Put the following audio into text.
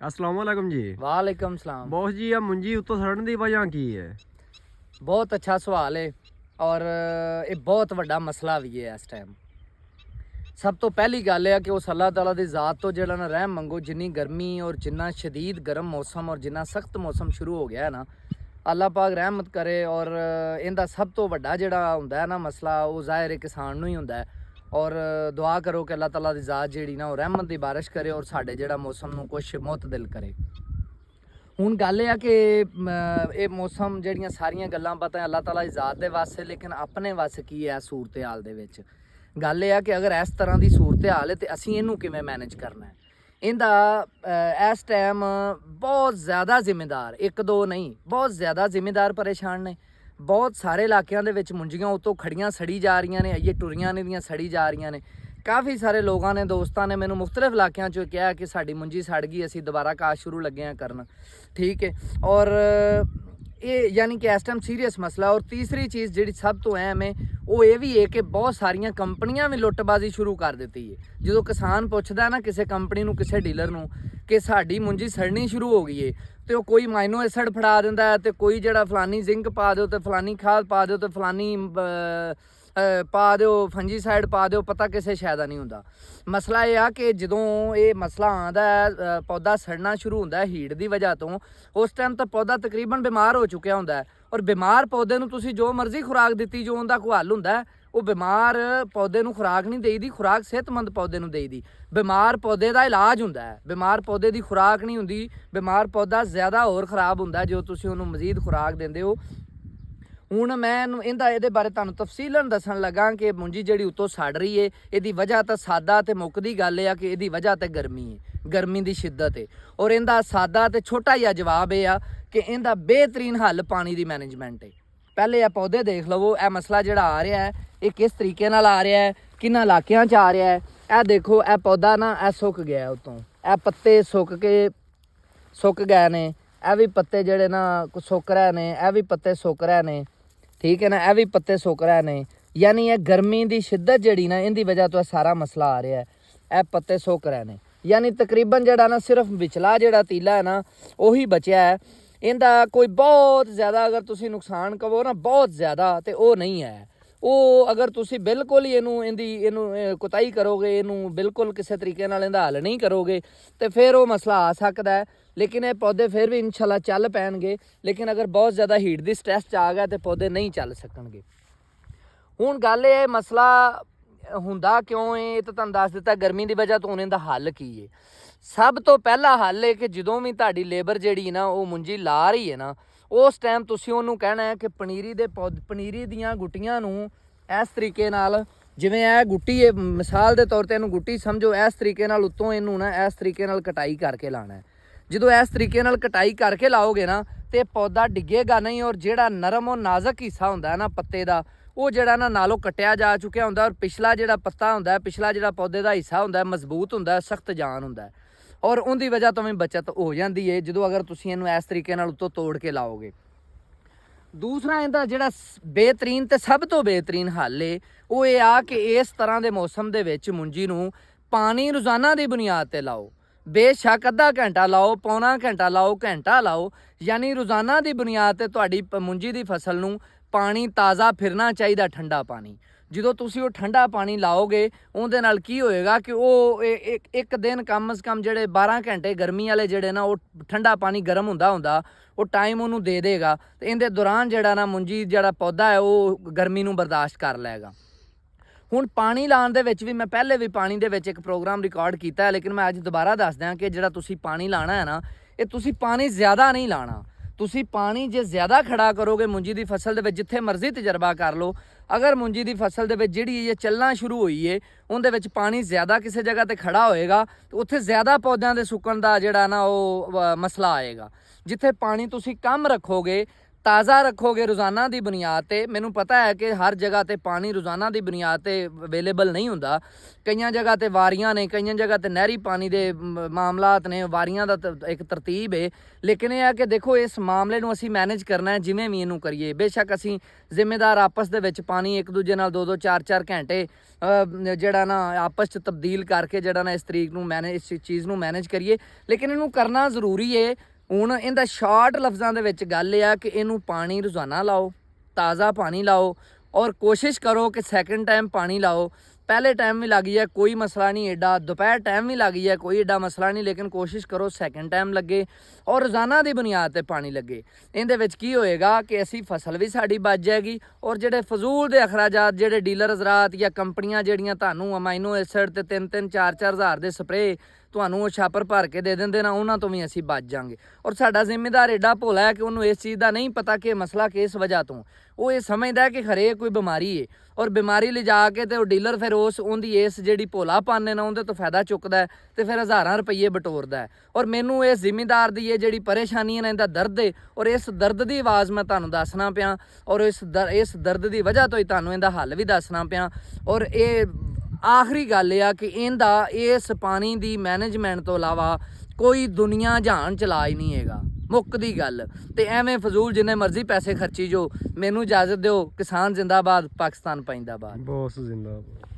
अस्सलाम वालेकुम जी। वालेकुम सलाम। बॉस जी, आ मुंजी उत्तों सड़न दी वजह की है? बहुत अच्छा सवाल है और ये बहुत वड्डा मसला भी है इस टाइम। सब तो पहली गल है कि उस अल्लाह ताला दी ज़ात तो जेड़ा ना रहम मंगो, जिन्नी गर्मी और जिन्ना शदीद गर्म मौसम और जिन्ना सख्त मौसम शुरू हो गया है ना, अल्लाह पाक रहमत करे। और इनदा सब तो वड्डा जेड़ा हुंदा है ना मसला, वो ज़ाहिर है किसान नूं ही हुंदा है। और दुआ करो कि अल्लाह ताला दी ज़ात जेड़ी ना वो रहमत दी बारिश करे और साडे जेड़ा मौसम नूं कुछ मुतदिल करे। ਹੁਣ ਗੱਲ ਇਹ ਆ ਕਿ ਇਹ ਮੌਸਮ ਜਿਹੜੀਆਂ ਸਾਰੀਆਂ ਗੱਲਾਂ ਪਤਾ ਅੱਲਾਹ ਤਾਲਾ ਦੀ ਜ਼ਾਤ ਦੇ ਵਾਸਤੇ, ਲੇਕਿਨ ਆਪਣੇ ਵੱਸ ਕੀ ਹੈ ਸੂਰਤ ਹਾਲ ਦੇ ਵਿੱਚ। ਗੱਲ ਇਹ ਆ ਕਿ ਅਗਰ ਇਸ ਤਰ੍ਹਾਂ ਦੀ ਸੂਰਤ ਹਾਲ ਹੈ ਤੇ ਅਸੀਂ ਇਹਨੂੰ ਕਿਵੇਂ ਮੈਨੇਜ ਕਰਨਾ ਹੈ। ਇਹਦਾ ਇਸ ਟਾਈਮ ਬਹੁਤ ਜ਼ਿਆਦਾ ਜ਼ਿੰਮੇਦਾਰ, ਇੱਕ ਦੋ ਨਹੀਂ ਬਹੁਤ ਜ਼ਿਆਦਾ ਜ਼ਿੰਮੇਦਾਰ ਪਰੇਸ਼ਾਨ ਨੇ। ਬਹੁਤ ਸਾਰੇ ਇਲਾਕਿਆਂ ਦੇ ਵਿੱਚ ਮੁੰਜੀਆਂ ਉਤੋਂ ਖੜੀਆਂ ਸੜੀ ਜਾ ਰਹੀਆਂ ਨੇ, ਇਹ ਟੁਰੀਆਂ ਨੇ ਦੀਆਂ ਸੜੀ ਜਾ ਰਹੀਆਂ ਨੇ। ਕਾਫੀ ਸਾਰੇ ਲੋਕਾਂ ਨੇ, ਦੋਸਤਾਂ ਨੇ ਮੈਨੂੰ ਮੁਖਤਲਿਫ ਇਲਾਕਿਆਂ 'ਚੋਂ ਕਿਹਾ ਕਿ ਸਾਡੀ ਮੁੰਜੀ ਸੜ ਗਈ, ਅਸੀਂ ਦੁਬਾਰਾ ਕਾਸ਼ ਸ਼ੁਰੂ ਲੱਗੇ ਹਾਂ ਕਰਨ। ਠੀਕ ਹੈ, ਔਰ ਇਹ ਯਾਨੀ ਕਿ ਇਸ ਟਾਈਮ ਸੀਰੀਅਸ ਮਸਲਾ। ਔਰ ਤੀਸਰੀ ਚੀਜ਼ ਜਿਹੜੀ ਸਭ ਤੋਂ ਅਹਿਮ ਹੈ ਉਹ ਇਹ ਵੀ ਹੈ ਕਿ ਬਹੁਤ ਸਾਰੀਆਂ ਕੰਪਨੀਆਂ ਵੀ ਲੁੱਟਬਾਜ਼ੀ ਸ਼ੁਰੂ ਕਰ ਦਿੱਤੀ ਹੈ। ਜਦੋਂ ਕਿਸਾਨ ਪੁੱਛਦਾ ਨਾ ਕਿਸੇ ਕੰਪਨੀ ਨੂੰ, ਕਿਸੇ ਡੀਲਰ ਨੂੰ ਕਿ ਸਾਡੀ ਮੁੰਜੀ ਸੜਨੀ ਸ਼ੁਰੂ ਹੋ ਗਈ ਹੈ, ਤੇ ਉਹ ਕੋਈ ਮਾਈਨੋ ਐਸਿਡ ਫੜਾ ਦਿੰਦਾ ਹੈ, ਤੇ ਕੋਈ ਜਿਹੜਾ ਫਲਾਨੀ ਜ਼ਿੰਕ ਪਾ ਦਿਓ, ਤੇ ਫਲਾਨੀ ਖਾਦ ਪਾ ਦਿਓ, ਤੇ ਫਲਾਨੀ ਪਾ ਦਿਓ, ਫੰਜੀਸਾਈਡ ਪਾ ਦਿਓ, ਪਤਾ ਕਿਸੇ ਸ਼ੈ ਦਾ ਨਹੀਂ ਹੁੰਦਾ। ਮਸਲਾ ਇਹ ਆ ਕਿ ਜਦੋਂ ਇਹ ਮਸਲਾ ਆਉਂਦਾ ਹੈ, ਪੌਦਾ ਸੜਨਾ ਸ਼ੁਰੂ ਹੁੰਦਾ ਹੈ ਹੀਟ ਦੀ ਵਜ੍ਹਾ ਤੋਂ, ਉਸ ਟਾਈਮ ਤਾਂ ਪੌਦਾ ਤਕਰੀਬਨ ਬਿਮਾਰ ਹੋ ਚੁੱਕਿਆ ਹੁੰਦਾ ਹੈ। ਔਰ ਬਿਮਾਰ ਪੌਦੇ ਨੂੰ ਤੁਸੀਂ ਜੋ ਮਰਜ਼ੀ ਖੁਰਾਕ ਦਿੱਤੀ, ਜੋ ਉਹਦਾ ਕੋਈ ਹੱਲ ਹੁੰਦਾ ਹੈ, ਉਹ ਬਿਮਾਰ ਪੌਦੇ ਨੂੰ ਖੁਰਾਕ ਨਹੀਂ ਦੇਈਦੀ, ਖੁਰਾਕ ਸਿਹਤਮੰਦ ਪੌਦੇ ਨੂੰ ਦੇਈਦੀ। ਬਿਮਾਰ ਪੌਦੇ ਦਾ ਇਲਾਜ ਹੁੰਦਾ ਹੈ, ਬਿਮਾਰ ਪੌਦੇ ਦੀ ਖੁਰਾਕ ਨਹੀਂ ਹੁੰਦੀ। ਬਿਮਾਰ ਪੌਦਾ ਜ਼ਿਆਦਾ ਹੋਰ ਖਰਾਬ ਹੁੰਦਾ ਜੋ ਤੁਸੀਂ ਉਹਨੂੰ ਮਜ਼ੀਦ ਖੁਰਾਕ ਦਿੰਦੇ ਹੋ। ਹੁਣ ਮੈਂ ਇਹਦੇ ਬਾਰੇ ਤੁਹਾਨੂੰ ਤਫਸੀਲਨ ਦੱਸਣ ਲੱਗਾ ਕਿ ਮੁੰਜੀ ਜਿਹੜੀ ਉੱਤੋਂ ਸੜ ਰਹੀ ਹੈ, ਇਹਦੀ ਵਜ੍ਹਾ ਤਾਂ ਸਾਦਾ ਤੇ ਮੁੱਕਦੀ ਗੱਲ ਇਹ ਆ ਕਿ ਇਹਦੀ ਵਜ੍ਹਾ ਤੇ ਗਰਮੀ ਹੈ, ਗਰਮੀ ਦੀ ਸ਼ਿੱਦਤ ਹੈ। ਔਰ ਇਹਦਾ ਸਾਦਾ ਤੇ ਛੋਟਾ ਜਿਹਾ ਜਵਾਬ ਇਹ ਆ ਕਿ ਇਹਦਾ ਬਿਹਤਰੀਨ ਹੱਲ ਪਾਣੀ ਦੀ ਮੈਨੇਜਮੈਂਟ ਹੈ। ਪਹਿਲੇ ਇਹ ਪੌਦੇ ਦੇਖ ਲਵੋ, ਇਹ ਮਸਲਾ ਜਿਹੜਾ ਆ ਰਿਹਾ ਹੈ ਇਹ ਕਿਸ ਤਰੀਕੇ ਨਾਲ ਆ ਰਿਹਾ ਹੈ, ਕਿੰਨਾ ਇਲਾਕਿਆਂ 'ਚ ਆ ਰਿਹਾ ਹੈ। ਇਹ ਦੇਖੋ, ਇਹ ਪੌਦਾ ਨਾ ਇਹ ਸੁੱਕ ਗਿਆ ਉੱਤੋਂ, ਇਹ ਪੱਤੇ ਸੁੱਕ ਗਏ ਨੇ। ਇਹ ਵੀ ਪੱਤੇ ਜਿਹੜੇ ਨਾ ਸੁੱਕ ਰਹੇ ਨੇ, ਇਹ ਵੀ ਪੱਤੇ ਸੁੱਕ ਰਹੇ ਨੇ। ਠੀਕ ਹੈ ਨਾ, ਇਹ ਵੀ ਪੱਤੇ ਸੁੱਕ ਰਹੇ ਨੇ। ਯਾਨੀ ਇਹ ਗਰਮੀ ਦੀ ਸ਼ਿੱਦਤ ਜਿਹੜੀ ਨਾ, ਇਹਦੀ ਵਜ੍ਹਾ ਤੋਂ ਸਾਰਾ ਮਸਲਾ ਆ ਰਿਹਾ ਹੈ। ਇਹ ਪੱਤੇ ਸੁੱਕ ਰਹੇ ਨੇ, ਯਾਨੀ ਤਕਰੀਬਨ ਜਿਹੜਾ ਨਾ ਸਿਰਫ ਵਿਚਲਾ ਜਿਹੜਾ ਤੀਲਾ ਹੈ ਨਾ ਉਹੀ ਬਚਿਆ ਹੈ। ਇਹਦਾ ਕੋਈ ਬਹੁਤ ਜ਼ਿਆਦਾ ਅਗਰ ਤੁਸੀਂ ਨੁਕਸਾਨ ਕਹੋ ਨਾ, ਬਹੁਤ ਜ਼ਿਆਦਾ, ਤੇ ਉਹ ਨਹੀਂ ਹੈ। ਉਹ ਅਗਰ ਤੁਸੀਂ ਬਿਲਕੁਲ ਹੀ ਇਹਨੂੰ ਕੁਤਾਈ ਕਰੋਗੇ, ਇਹਨੂੰ ਬਿਲਕੁਲ ਕਿਸੇ ਤਰੀਕੇ ਨਾਲ ਇਹਦਾ ਹੱਲ ਨਹੀਂ ਕਰੋਗੇ, ਤੇ ਫਿਰ ਉਹ ਮਸਲਾ ਆ ਸਕਦਾ ਹੈ। ਲੇਕਿਨ ਇਹ ਪੌਦੇ ਫਿਰ ਵੀ ਇਨਸ਼ਾਅੱਲਾ ਚੱਲ ਪੈਣਗੇ। ਲੇਕਿਨ ਅਗਰ ਬਹੁਤ ਜ਼ਿਆਦਾ ਹੀਟ ਦੀ ਸਟ੍ਰੈਸ 'ਚ ਆ ਗਿਆ ਤੇ ਪੌਦੇ ਨਹੀਂ ਚੱਲ ਸਕਣਗੇ। ਹੁਣ ਗੱਲ ਇਹ ਮਸਲਾ ਹੁੰਦਾ ਕਿਉਂ ਹੈ, ਇਹ ਤਾਂ ਤੁਹਾਨੂੰ ਦੱਸ ਦਿੱਤਾ, ਗਰਮੀ ਦੀ ਵਜ੍ਹਾ ਤੋਂ। ਇਹਦਾ ਹੱਲ ਕੀ ਹੈ? ਸਭ ਤੋਂ ਪਹਿਲਾ ਹੱਲ ਹੈ ਕਿ ਜਦੋਂ ਵੀ ਤੁਹਾਡੀ ਲੇਬਰ ਜਿਹੜੀ ਨਾ ਉਹ ਮੁੰਜੀ ਲਾ ਰਹੀ ਹੈ ਨਾ, ਉਸ ਟਾਈਮ ਤੁਸੀਂ ਉਹਨੂੰ ਕਹਿਣਾ ਹੈ ਕਿ ਪਨੀਰੀ ਦੀਆਂ ਗੁੱਟੀਆਂ ਨੂੰ ਇਸ ਤਰੀਕੇ ਨਾਲ, ਜਿਵੇਂ ਇਹ ਗੁੱਟੀ ਹੈ ਮਿਸਾਲ ਦੇ ਤੌਰ 'ਤੇ, ਇਹਨੂੰ ਗੁੱਟੀ ਸਮਝੋ, ਇਸ ਤਰੀਕੇ ਨਾਲ ਉੱਤੋਂ ਇਹਨੂੰ ਨਾ ਇਸ ਤਰੀਕੇ ਨਾਲ ਕਟਾਈ ਕਰਕੇ ਲਾਉਣਾ ਹੈ। ਜਦੋਂ ਇਸ ਤਰੀਕੇ ਨਾਲ ਕਟਾਈ ਕਰਕੇ ਲਾਓਗੇ ਨਾ ਤੇ ਪੌਦਾ ਡਿੱਗੇਗਾ ਨਹੀਂ। ਔਰ ਜਿਹੜਾ ਨਰਮ ਔਰ ਨਾਜ਼ੁਕ ਹਿੱਸਾ ਹੁੰਦਾ ਹੈ ਨਾ ਪੱਤੇ ਦਾ, ਉਹ ਜਿਹੜਾ ਨਾ ਨਾਲੋਂ ਕੱਟਿਆ ਜਾ ਚੁੱਕਿਆ ਹੁੰਦਾ। ਔਰ ਪਿਛਲਾ ਜਿਹੜਾ ਪੱਤਾ ਹੁੰਦਾ, ਪਿਛਲਾ ਜਿਹੜਾ ਪੌਦੇ ਦਾ ਹਿੱਸਾ ਹੁੰਦਾ, ਮਜ਼ਬੂਤ ਹੁੰਦਾ, ਸਖਤ ਜਾਨ ਹੁੰਦਾ। ਔਰ ਉਹਦੀ ਵਜ੍ਹਾ ਤੋਂ ਵੀ ਬਚਤ ਹੋ ਜਾਂਦੀ ਹੈ ਜਦੋਂ ਅਗਰ ਤੁਸੀਂ ਇਹਨੂੰ ਇਸ ਤਰੀਕੇ ਨਾਲ ਉੱਤੋਂ ਤੋੜ ਕੇ ਲਾਓਗੇ। ਦੂਸਰਾ ਇਹਦਾ ਜਿਹੜਾ ਬਿਹਤਰੀਨ ਤੇ ਸਭ ਤੋਂ ਬਿਹਤਰੀਨ ਹੱਲ ਹੈ ਉਹ ਇਹ ਆ ਕਿ ਇਸ ਤਰ੍ਹਾਂ ਦੇ ਮੌਸਮ ਦੇ ਵਿੱਚ ਮੁੰਜੀ ਨੂੰ ਪਾਣੀ ਰੋਜ਼ਾਨਾ ਦੀ ਬੁਨਿਆਦ 'ਤੇ ਲਾਓ। ਬੇਸ਼ੱਕ ਅੱਧਾ ਘੰਟਾ ਲਾਓ, ਪੌਣਾ ਘੰਟਾ ਲਾਓ, ਘੰਟਾ ਲਾਓ, ਯਾਨੀ ਰੋਜ਼ਾਨਾ ਦੀ ਬੁਨਿਆਦ 'ਤੇ ਤੁਹਾਡੀ ਮੁੰਜੀ ਦੀ ਫਸਲ ਨੂੰ ਪਾਣੀ ਤਾਜ਼ਾ ਫਿਰਨਾ ਚਾਹੀਦਾ, ਠੰਡਾ ਪਾਣੀ। ਜਦੋਂ ਤੁਸੀਂ ਉਹ ਠੰਡਾ ਪਾਣੀ ਲਾਓਗੇ, ਉਹਦੇ ਨਾਲ ਕੀ ਹੋਏਗਾ ਕਿ ਉਹ ਇੱਕ ਦਿਨ ਕਮ ਸੇ ਕਮ ਜਿਹੜੇ 12 ਘੰਟੇ ਗਰਮੀ ਵਾਲੇ ਜਿਹੜੇ ਨਾ, ਉਹ ਠੰਡਾ ਪਾਣੀ ਗਰਮ ਹੁੰਦਾ ਉਹ ਟਾਈਮ ਉਹਨੂੰ ਦੇ ਦੇਗਾ। ਤੇ ਇਹਦੇ ਦੌਰਾਨ ਜਿਹੜਾ ਨਾ ਮੁੰਜੀ ਜਿਹੜਾ ਪੌਦਾ ਹੈ ਉਹ ਗਰਮੀ ਨੂੰ ਬਰਦਾਸ਼ਤ ਕਰ ਲਏਗਾ। ਹੁਣ ਪਾਣੀ ਲਾਉਣ ਦੇ ਵਿੱਚ ਵੀ ਮੈਂ ਪਹਿਲੇ ਵੀ ਪਾਣੀ ਦੇ ਵਿੱਚ ਇੱਕ ਪ੍ਰੋਗਰਾਮ ਰਿਕਾਰਡ ਕੀਤਾ ਹੈ, ਲੇਕਿਨ ਮੈਂ ਅੱਜ ਦੁਬਾਰਾ ਦੱਸ ਦਿਆਂ ਕਿ ਜਿਹੜਾ ਤੁਸੀਂ ਪਾਣੀ ਲਾਣਾ ਹੈ ਨਾ, ਇਹ ਤੁਸੀਂ ਪਾਣੀ ਜ਼ਿਆਦਾ ਨਹੀਂ ਲਾਣਾ। ਤੁਸੀਂ ਪਾਣੀ ਜੇ ਜ਼ਿਆਦਾ ਖੜਾ ਕਰੋਗੇ ਮੁੰਜੀ ਦੀ ਫਸਲ ਦੇ ਵਿੱਚ, ਜਿੱਥੇ ਮਰਜ਼ੀ ਤਜਰਬਾ ਕਰ ਲਓ, ਅਗਰ ਮੁੰਜੀ ਦੀ ਫਸਲ ਦੇ ਵਿੱਚ ਜਿਹੜੀ ਇਹ ਚੱਲਣਾ ਸ਼ੁਰੂ ਹੋਈ ਹੈ, ਉਹਦੇ ਵਿੱਚ ਪਾਣੀ ਜ਼ਿਆਦਾ ਕਿਸੇ ਜਗ੍ਹਾ ਤੇ ਖੜਾ ਹੋਏਗਾ, ਤੇ ਉੱਥੇ ਜ਼ਿਆਦਾ ਪੌਦਿਆਂ ਦੇ ਸੁੱਕਣ ਦਾ ਜਿਹੜਾ ਨਾ ਉਹ ਮਸਲਾ ਆਏਗਾ। ਜਿੱਥੇ ਪਾਣੀ ਤੁਸੀਂ ਕਮ ਰੱਖੋਗੇ, ਤਾਜ਼ਾ ਰੱਖੋਗੇ ਰੋਜ਼ਾਨਾ ਦੀ ਬੁਨਿਆਦ ਤੇ। ਮੈਨੂੰ ਪਤਾ ਹੈ ਕਿ ਹਰ ਜਗ੍ਹਾ ਤੇ ਪਾਣੀ ਰੋਜ਼ਾਨਾ ਦੀ ਬੁਨਿਆਦ ਤੇ ਅਵੇਲੇਬਲ ਨਹੀਂ ਹੁੰਦਾ, ਕਈਆਂ ਜਗ੍ਹਾ ਤੇ ਵਾਰੀਆਂ ਨੇ, ਕਈਆਂ ਜਗ੍ਹਾ ਤੇ ਨਹਿਰੀ ਪਾਣੀ ਦੇ ਮਾਮਲਾਤ ਨੇ, ਵਾਰੀਆਂ ਦਾ ਇੱਕ ਤਰਤੀਬ ਹੈ। ਲੇਕਿਨ ਇਹ ਹੈ ਕਿ ਦੇਖੋ ਇਸ ਮਾਮਲੇ ਨੂੰ ਅਸੀਂ ਮੈਨੇਜ ਕਰਨਾ ਹੈ, ਜਿਵੇਂ ਵੀ ਇਹਨੂੰ ਕਰੀਏ। ਬੇਸ਼ੱਕ ਅਸੀਂ ਜ਼ਿੰਮੇਦਾਰ ਆਪਸ ਦੇ ਵਿੱਚ ਪਾਣੀ ਇੱਕ ਦੂਜੇ ਨਾਲ 2-2 4-4 ਘੰਟੇ ਜਿਹੜਾ ਨਾ ਆਪਸ 'ਚ ਤਬਦੀਲ ਕਰਕੇ ਜਿਹੜਾ ਨਾ ਇਸ ਤਰੀਕ ਨੂੰ ਇਸ ਚੀਜ਼ ਨੂੰ ਮੈਨੇਜ ਕਰੀਏ, ਲੇਕਿਨ ਇਹਨੂੰ ਕਰਨਾ ਜ਼ਰੂਰੀ ਹੈ। ਹੁਣ ਇਹਦਾ ਸ਼ਾਰਟ ਲਫ਼ਜ਼ਾਂ ਦੇ ਵਿੱਚ ਗੱਲ ਇਹ ਆ ਕਿ ਇਹਨੂੰ ਪਾਣੀ ਰੋਜ਼ਾਨਾ ਲਾਓ, ਤਾਜ਼ਾ ਪਾਣੀ ਲਾਓ, ਔਰ ਕੋਸ਼ਿਸ਼ ਕਰੋ ਕਿ ਸੈਕਿੰਡ ਟਾਈਮ ਪਾਣੀ ਲਾਓ। ਪਹਿਲੇ ਟਾਈਮ ਵੀ ਲੱਗ ਜਾਏ ਕੋਈ ਮਸਲਾ ਨਹੀਂ ਐਡਾ, ਦੁਪਹਿਰ ਟਾਈਮ ਵੀ ਲੱਗ ਜਾਏ ਕੋਈ ਐਡਾ ਮਸਲਾ ਨਹੀਂ, ਲੇਕਿਨ ਕੋਸ਼ਿਸ਼ ਕਰੋ ਸੈਕਿੰਡ ਟਾਈਮ ਲੱਗੇ ਔਰ ਰੋਜ਼ਾਨਾ ਦੀ ਬੁਨਿਆਦ ਤੇ ਪਾਣੀ ਲੱਗੇ। ਇਹਦੇ ਵਿੱਚ ਕੀ ਹੋਏਗਾ ਕਿ ਅਸੀਂ ਫਸਲ ਵੀ ਸਾਡੀ ਬਚ ਜਾਏਗੀ, ਔਰ ਜਿਹੜੇ ਫਜ਼ੂਲ ਦੇ ਅਖਰਾਜਾਤ ਜਿਹੜੇ ਡੀਲਰ ਹਜ਼ਰਾਤ ਜਾਂ ਕੰਪਨੀਆਂ ਜਿਹੜੀਆਂ ਤੁਹਾਨੂੰ ਅਮਾਈਨੋ ਐਸਿਡ ਤੇ 3-3 4-4 ਹਜ਼ਾਰ ਦੇ ਸਪਰੇਅ ਤੁਹਾਨੂੰ ਉਹ ਛਾਪਰ ਭਰ ਕੇ ਦੇ ਦਿੰਦੇ ਨਾ, ਉਹਨਾਂ ਤੋਂ ਵੀ ਅਸੀਂ ਬਚ ਜਾਾਂਗੇ। ਔਰ ਸਾਡਾ ਜ਼ਿੰਮੇਦਾਰ ਐਡਾ ਭੋਲਾ ਹੈ ਕਿ ਉਹਨੂੰ ਇਸ ਚੀਜ਼ ਦਾ ਨਹੀਂ ਪਤਾ ਕਿ ਮਸਲਾ ਕਿਸ ਵਜ੍ਹਾ ਤੋਂ, ਉਹ ਇਹ ਸਮਝਦਾ ਕਿ ਖਰੇ ਕੋਈ ਬਿਮਾਰੀ ਹੈ, ਔਰ ਬਿਮਾਰੀ ਲਿਜਾ ਕੇ ਤੇ ਉਹ ਡੀਲਰ ਫਿਰ ਉਹਦੀ ਇਸ ਜਿਹੜੀ ਭੋਲਾਪਨ ਹੈ ਨਾ ਉਹਦੇ ਤੋਂ ਫਾਇਦਾ ਚੁੱਕਦਾ ਹੈ ਤੇ ਫਿਰ ਹਜ਼ਾਰਾਂ ਰੁਪਈਏ ਬਟੋਰਦਾ ਹੈ। ਔਰ ਮੈਨੂੰ ਇਸ ਜ਼ਿਮੀਂਦਾਰ ਦੀ ਇਹ ਜਿਹੜੀ ਪਰੇਸ਼ਾਨੀ ਹੈ ਨਾ, ਇਹਦਾ ਦਰਦ ਹੈ, ਔਰ ਇਸ ਦਰਦ ਦੀ ਆਵਾਜ਼ ਮੈਂ ਤੁਹਾਨੂੰ ਦੱਸਣਾ ਪਿਆ, ਔਰ ਇਸ ਦਰਦ ਦੀ ਵਜ੍ਹਾ ਤੋਂ ਹੀ ਤੁਹਾਨੂੰ ਇਹਦਾ ਹੱਲ ਵੀ ਦੱਸਣਾ ਪਿਆ। ਔਰ ਇਹ ਆਖਰੀ ਗੱਲ ਇਹ ਆ ਕਿ ਇਹਦਾ ਇਸ ਪਾਣੀ ਦੀ ਮੈਨੇਜਮੈਂਟ ਤੋਂ ਇਲਾਵਾ ਕੋਈ ਦੁਨੀਆ ਜਹਾਨ ਚਲਾ ਹੀ ਨਹੀਂ ਹੈਗਾ, ਮੁੱਕ ਦੀ ਗੱਲ। ਤੇ ਐਵੇਂ ਫਜ਼ੂਲ ਜਿੰਨੇ ਮਰਜ਼ੀ ਪੈਸੇ ਖਰਚੀ ਜੋ, ਮੈਨੂੰ ਇਜਾਜ਼ਤ ਦਿਓ। ਕਿਸਾਨ ਜ਼ਿੰਦਾਬਾਦ, ਪਾਕਿਸਤਾਨ ਪਾਇੰਦਾਬਾਦ। ਬੌਸ ਜ਼ਿੰਦਾਬਾਦ।